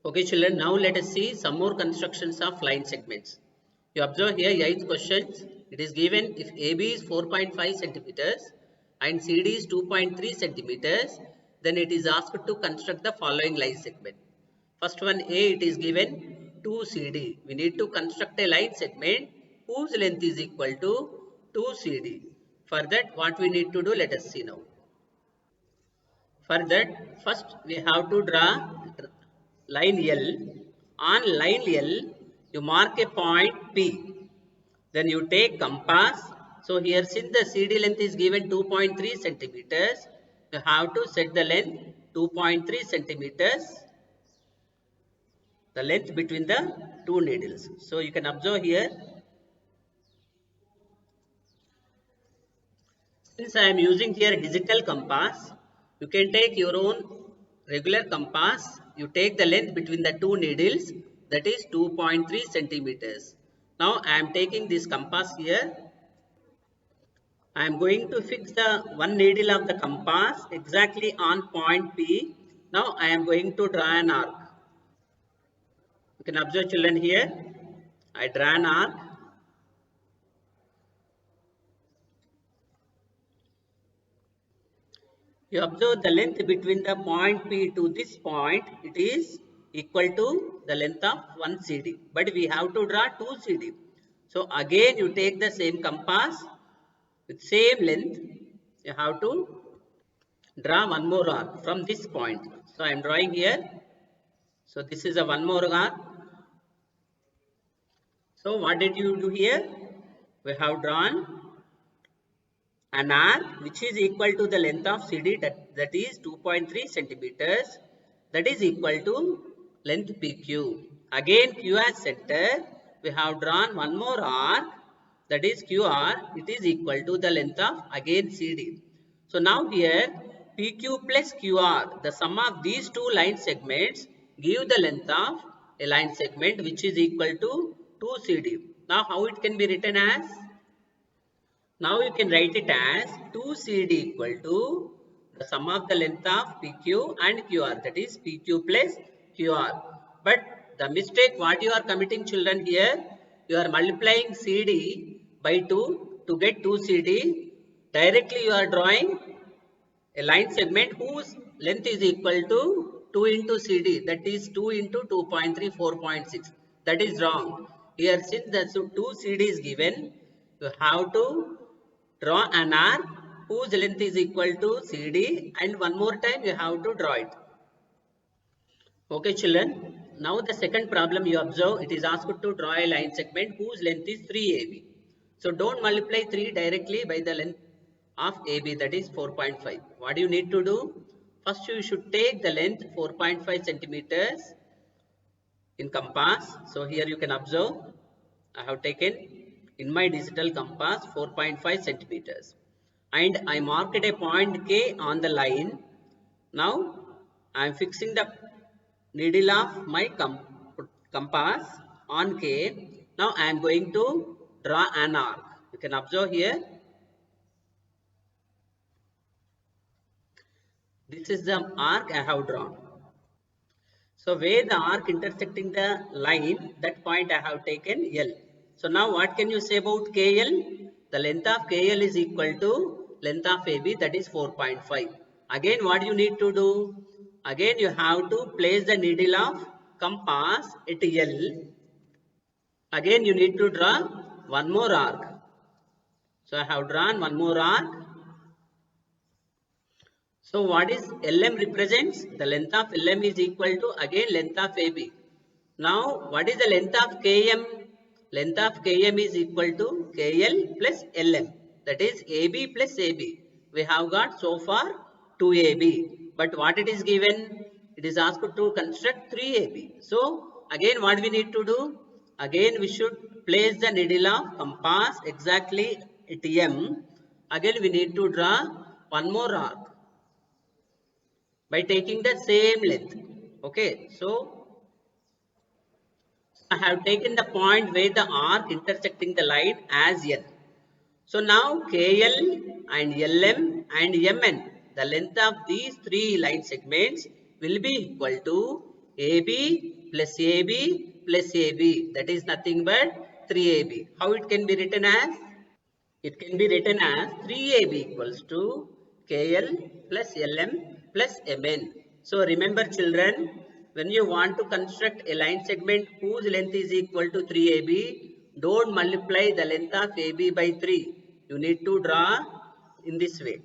Okay, children, now let us see some more constructions of line segments. You observe here 8th question. It is given if AB is 4.5 centimeters and CD is 2.3 centimeters, then it is asked to construct the following line segment. First one A, it is given 2CD. We need to construct a line segment whose length is equal to 2CD. For that, what we need to do, let us see now. For that, first we have to draw line L. On line L, you mark a point P. Then you take compass. So here since the CD length is given 2.3 centimeters, you have to set the length 2.3 centimeters, the length between the two needles. So you can observe here, since I am using here digital compass, you can take your own regular compass. You take the length between the two needles, that is 2.3 centimeters. Now I am taking this compass here. I am going to fix the one needle of the compass exactly on point P. Now I am going to draw an arc. You can observe, children, here. I draw an arc. You observe the length between the point P to this point, it is equal to the length of 1 CD. But we have to draw 2 CD. So again you take the same compass with same length. You have to draw one more arc from this point. So I am drawing here. So this is a one more arc. So what did you do here? We have drawn an arc which is equal to the length of CD, that is 2.3 centimeters, that is equal to length PQ. Again Q as center, we have drawn one more arc, that is QR, it is equal to the length of again CD. So now here PQ plus QR, the sum of these two line segments give the length of a line segment which is equal to 2 CD. Now how it can be written as? Now you can write it as 2CD equal to the sum of the length of PQ and QR, that is PQ plus QR. But the mistake what you are committing, children, here, you are multiplying CD by 2 to get 2CD. Directly you are drawing a line segment whose length is equal to 2 into CD, that is 2 into 2.3, 4.6. That is wrong. Here since the 2 CD is given, you have to draw an arc whose length is equal to CD, and one more time you have to draw it. Okay, children. Now the second problem you observe, it is asked to draw a line segment whose length is 3AB. So don't multiply 3 directly by the length of AB, that is 4.5. What do you need to do? First you should take the length 4.5 centimeters in compass. So here you can observe, I have taken in my digital compass 4.5 centimeters and I marked a point K on the line. Now I am fixing the needle of my compass on K. Now I am going to draw an arc. You can observe here. This is the arc I have drawn. So where the arc intersecting the line, that point I have taken L. So now what can you say about KL? The length of KL is equal to length of AB, that is 4.5. Again what you need to do? Again you have to place the needle of compass at L. Again you need to draw one more arc. So I have drawn one more arc. So what is LM represents? The length of LM is equal to again length of AB. Now what is the length of KM? Length of KM is equal to KL plus LM. That is AB plus AB. We have got so far 2AB. But what it is given? It is asked to construct 3AB. So again what we need to do? Again we should place the needle of compass exactly at M. Again we need to draw one more arc by taking the same length. Okay, so I have taken the point where the arc intersecting the line as N. So now KL and LM and MN, the length of these three line segments will be equal to AB plus AB plus AB, that is nothing but 3AB. How it can be written as? It can be written as 3AB equals to KL plus LM plus MN. So remember children, when you want to construct a line segment whose length is equal to 3AB, don't multiply the length of AB by 3. You need to draw in this way.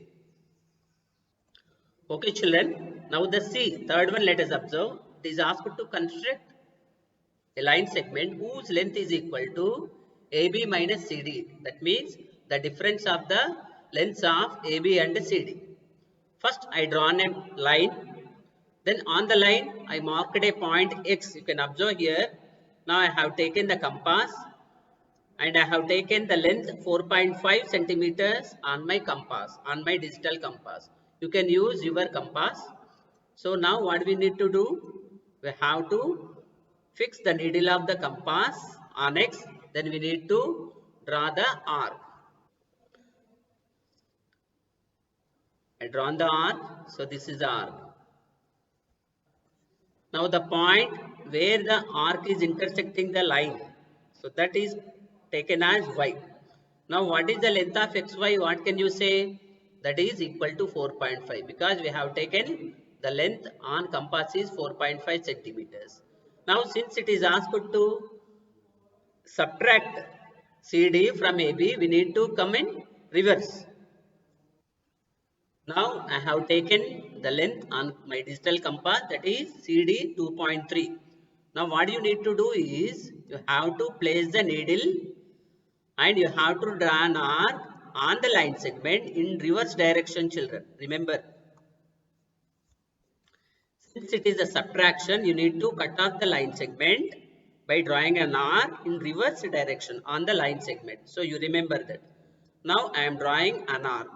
Okay children, now the C, third one let us observe. It is asked to construct a line segment whose length is equal to AB minus CD. That means the difference of the lengths of AB and CD. First I drawn a line. Then on the line I marked a point X. You can observe here. Now I have taken the compass and I have taken the length 4.5 centimeters on my compass, on my digital compass. You can use your compass. So now what we need to do? We have to fix the needle of the compass on X. Then we need to draw the arc. I drawn the arc. So this is the arc. Now the point where the arc is intersecting the line. So that is taken as Y. Now what is the length of XY? What can you say? That is equal to 4.5 because we have taken the length on compass is 4.5 centimeters. Now since it is asked to subtract CD from AB, we need to come in reverse. Now I have taken the length on my digital compass, that is CD 2.3. Now what you need to do is you have to place the needle and you have to draw an arc on the line segment in reverse direction children. Remember, since it is a subtraction, you need to cut off the line segment by drawing an arc in reverse direction on the line segment. So you remember that. Now I am drawing an arc.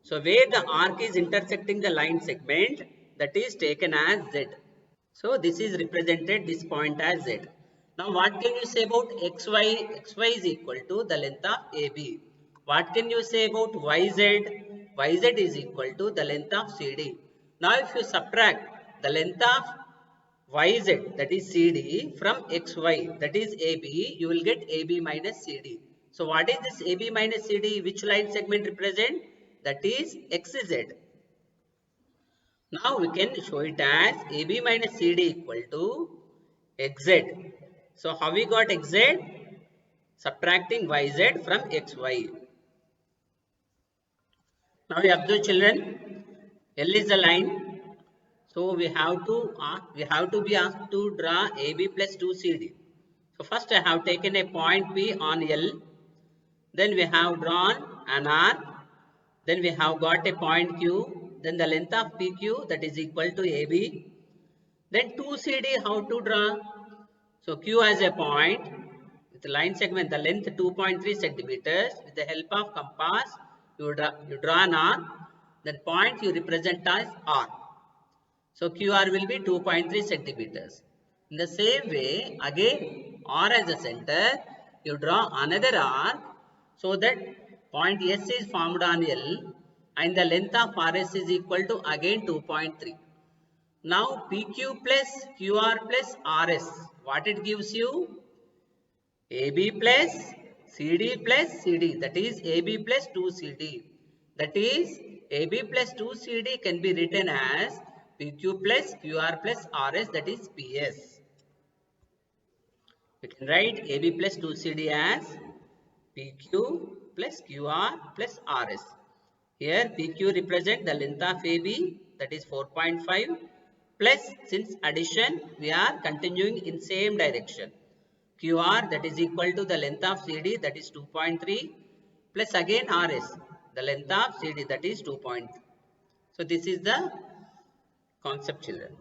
So where the arc is intersecting the line segment, that is taken as Z. So this is represented this point as Z. Now what can you say about XY? XY is equal to the length of AB. What can you say about YZ? YZ is equal to the length of CD. Now if you subtract the length of YZ, that is CD, from XY, that is AB, you will get AB minus CD. So what is this AB minus CD? Which line segment represent? That is XZ. Now we can show it as AB minus CD equal to XZ. So how we got XZ? Subtracting YZ from XY. Now we observe children, L is the line. So we have to be asked to draw AB plus 2CD. So first I have taken a point P on L. Then we have drawn an arc. Then we have got a point Q. Then the length of PQ, that is equal to AB. Then 2CD how to draw? So Q as a point with the line segment, the length 2.3 centimeters. With the help of compass, you draw an arc. That point you represent as R. So QR will be 2.3 centimeters. In the same way, again R as a center, you draw another arc so that point S is formed on L and the length of RS is equal to again 2.3. Now PQ plus QR plus RS, what it gives you? AB plus CD plus CD, that is AB plus 2CD. That is AB plus 2CD can be written as PQ plus QR plus RS, that is PS. We can write AB plus 2CD as PQ plus QR plus RS. Here PQ represent the length of AB, that is 4.5, plus since addition we are continuing in same direction. QR, that is equal to the length of CD, that is 2.3, plus again RS, the length of CD, that is 2.3. So this is the concept children.